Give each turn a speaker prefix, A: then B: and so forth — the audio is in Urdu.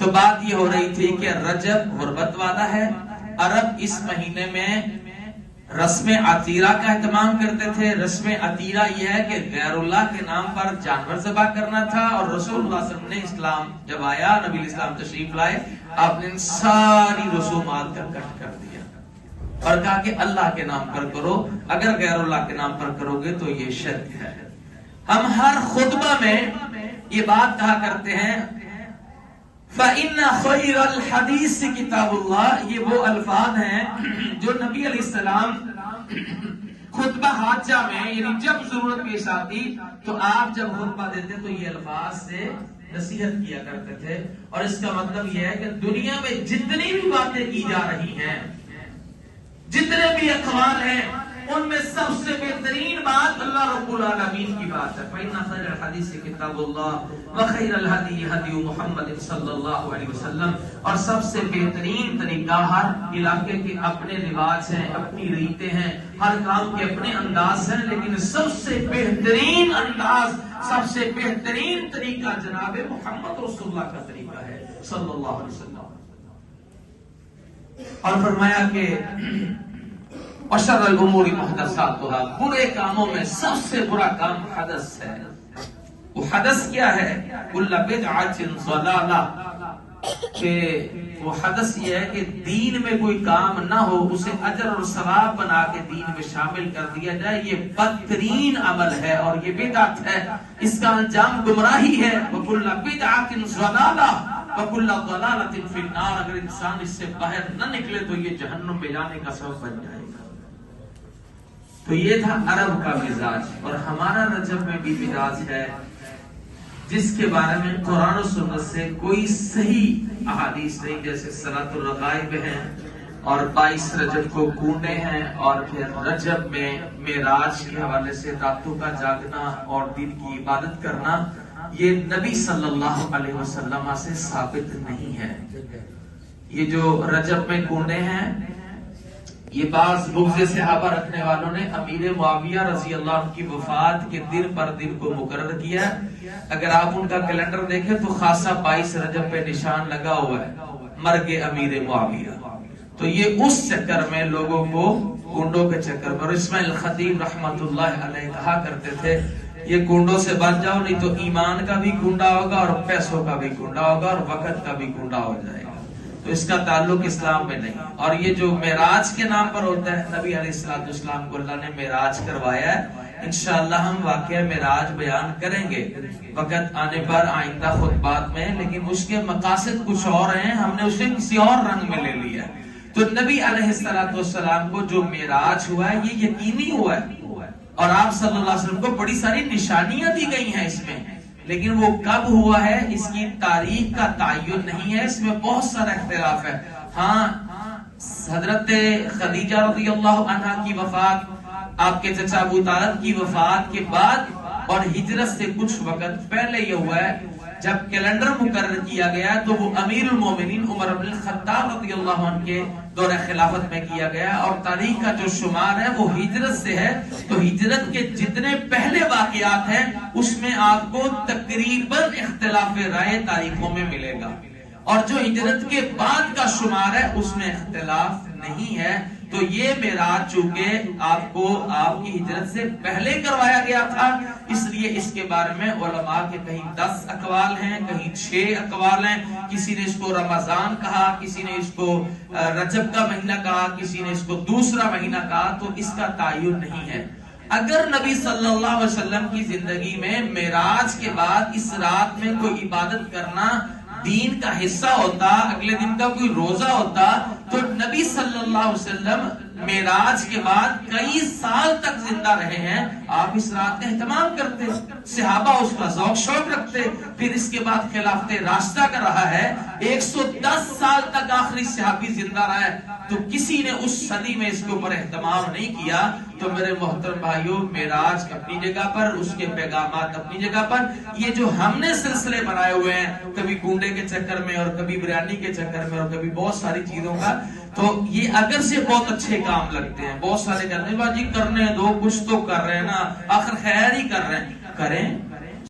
A: تو بات یہ ہو رہی تھی کہ رجب غربت والا ہے، عرب اس مہینے میں رسم عتیرہ کا اہتمام کرتے تھے۔ رسم عتیرہ یہ ہے کہ غیر اللہ کے نام پر جانور ذبح کرنا تھا، اور رسول اللہ صلی اللہ علیہ وسلم نے اسلام جب آیا، نبی اسلام تشریف لائے، آپ نے ان ساری رسومات کا کٹ کر دیا اور کہا کہ اللہ کے نام پر کرو، اگر غیر اللہ کے نام پر کرو گے تو یہ شرک ہے۔ ہم ہر خطبہ میں یہ بات کہا کرتے ہیں فَإِنَّ خَيْرَ الْحَدِيثِ کتاب اللہ، یہ وہ الفاظ ہیں جو نبی علیہ السلام خطبہ حاجہ میں، یعنی جب ضرورت پیش آتی تو آپ جب خطبہ دیتے تو یہ الفاظ سے نصیحت کیا کرتے تھے۔ اور اس کا مطلب یہ ہے کہ دنیا میں جتنی بھی باتیں کی جا رہی ہیں، جتنے بھی اقوال ہیں، ان میں سب سے بہترین بات اللہ رب العالمین کی بات ہے۔ فَإِنَّ خَيْرَ الْحَدِيثِ كِتَابُ اللَّهِ وَخَيْرَ الْهَدِيِ هَدْيُ مُحَمَّدٍ صلی اللہ علیہ وسلم، اور سب سے بہترین طریقہ، ہر علاقے کے اپنے رواج ہیں، اپنی ریتیں ہیں، ہر کام کے اپنے انداز ہیں، لیکن سب سے بہترین انداز، سب سے بہترین طریقہ جناب محمد رسول اللہ کا طریقہ ہے صلی اللہ علیہ وسلم۔ اور فرمایا کہ وَشَرَّ الْأُمُورِ مُحْدَثَاتُهَا، برے کاموں میں سب سے برا کام حدث ہے۔ وہ حدث کیا ہے؟ كُلَّ بِدْعَةٍ ضَلَالَةٍ، کہ وہ حدث یہ ہے کہ دین میں کوئی کام نہ ہو، اسے اجر اور ثواب بنا کے دین میں شامل کر دیا جائے، یہ بدترین عمل ہے اور یہ بدعت ہے، اس کا انجام گمراہی ہے۔ وَكُلَّ بِدْعَةٍ ضَلَالَةٍ وَكُلَّ ضَلَالَةٍ فِي النَّارِ، اگر انسان اس سے باہر نہ نکلے تو یہ جہنم میں جانے کا سبب بن جائے گا۔ تو یہ تھا عرب کا مزاج، اور ہمارا رجب میں بھی مزاج ہے جس کے بارے میں قرآن و سنت سے کوئی صحیح احادیث نہیں، جیسے صلاۃ الرغائب ہیں، اور 22 رجب کو کنڈے ہیں، اور پھر رجب میں معراج کے حوالے سے راتوں کا جاگنا اور دن کی عبادت کرنا، یہ نبی صلی اللہ علیہ وسلم سے ثابت نہیں ہے۔ یہ جو رجب میں کنڈے ہیں، یہ بعض بغض صحابہ رکھنے والوں نے امیر معاویہ رضی اللہ عنہ کی وفات کے دن پر دن کو مقرر کیا۔ اگر آپ ان کا کیلنڈر دیکھیں تو خاصا 22 رجب پہ نشان لگا ہوا ہے، مرگ امیر معاویہ۔ تو یہ اس چکر میں لوگوں کو کنڈوں کے چکر پر، اسماعیل خطیب رحمت اللہ علیہ کہا کرتے تھے یہ کنڈوں سے بچ جاؤ، نہیں تو ایمان کا بھی کنڈا ہوگا اور پیسوں کا بھی کنڈا ہوگا اور وقت کا بھی کنڈا ہو جائے گا۔ تو اس کا تعلق اسلام میں نہیں۔ اور یہ جو معراج کے نام پر ہوتا ہے، نبی علیہ السلام کو اللہ نے معراج کروایا ہے، انشاءاللہ ہم واقعہ معراج بیان کریں گے وقت آنے پر آئندہ خطبات میں، لیکن اس کے مقاصد کچھ اور ہیں، ہم نے اسے کسی اور رنگ میں لے لیا۔ تو نبی علیہ السلام کو جو معراج ہوا ہے یہ یقینی ہوا ہے، اور آپ صلی اللہ علیہ وسلم کو بڑی ساری نشانیاں دی گئی ہیں اس میں، لیکن وہ کب ہوا ہے اس کی تاریخ کا تعین نہیں ہے، اس میں بہت سارا اختلاف ہے۔ ہاں، حضرت خدیجہ رضی اللہ عنہا کی وفات، آپ کے چچا ابو طالب کی وفات کے بعد اور ہجرت سے کچھ وقت پہلے یہ ہوا ہے، جب کیلنڈر مقرر کیا گیا تو وہ امیر المومنین عمر بن الخطاب رضی اللہ عنہ کے دور خلافت میں کیا گیا، اور تاریخ کا جو شمار ہے وہ ہجرت سے ہے۔ تو ہجرت کے جتنے پہلے واقعات ہیں اس میں آپ کو تقریباً اختلاف رائے تاریخوں میں ملے گا، اور جو ہجرت کے بعد کا شمار ہے اس میں اختلاف نہیں ہے۔ تو یہ معراج چونکہ آپ کو آپ کی ہجرت سے پہلے کروایا گیا تھا، اس لیے اس کے بارے میں علماء کے کہیں 10 اقوال ہیں، کہیں 6 اقوال ہیں۔ کسی نے اس کو رمضان کہا، کسی نے اس کو رجب کا مہینہ کہا، کسی نے اس کو دوسرا مہینہ کہا، تو اس کا تعین نہیں ہے۔ اگر نبی صلی اللہ علیہ وسلم کی زندگی میں معراج کے بعد اس رات میں کوئی عبادت کرنا دین کا حصہ ہوتا، اگلے دن کا کوئی روزہ ہوتا، تو نبی صلی اللہ علیہ وسلم معراج کے بعد کئی سال تک زندہ رہے ہیں، آپ اس رات کا اہتمام کرتے، صحابہ اس کا ذوق شوق رکھتے، پھر اس کے بعد خلافت راستہ کا رہا ہے، 110 سال تک آخری صحابی زندہ رہا ہے، تو کسی نے اس صدی میں اس کے اوپر اہتمام نہیں کیا۔ تو میرے محترم بھائیوں، معراج اپنی جگہ پر، اس کے پیغامات اپنی جگہ پر، یہ جو ہم نے سلسلے بنائے ہوئے ہیں، کبھی کنڈے کے چکر میں اور کبھی بریانی کے چکر میں اور کبھی بہت ساری چیزوں کا، تو یہ اگر سے بہت اچھے کام لگتے ہیں، بہت سارے کرنے باجی کرنے دو، کچھ تو کر رہے ہیں نا، آخر خیر ہی کر رہے ہیں، کریں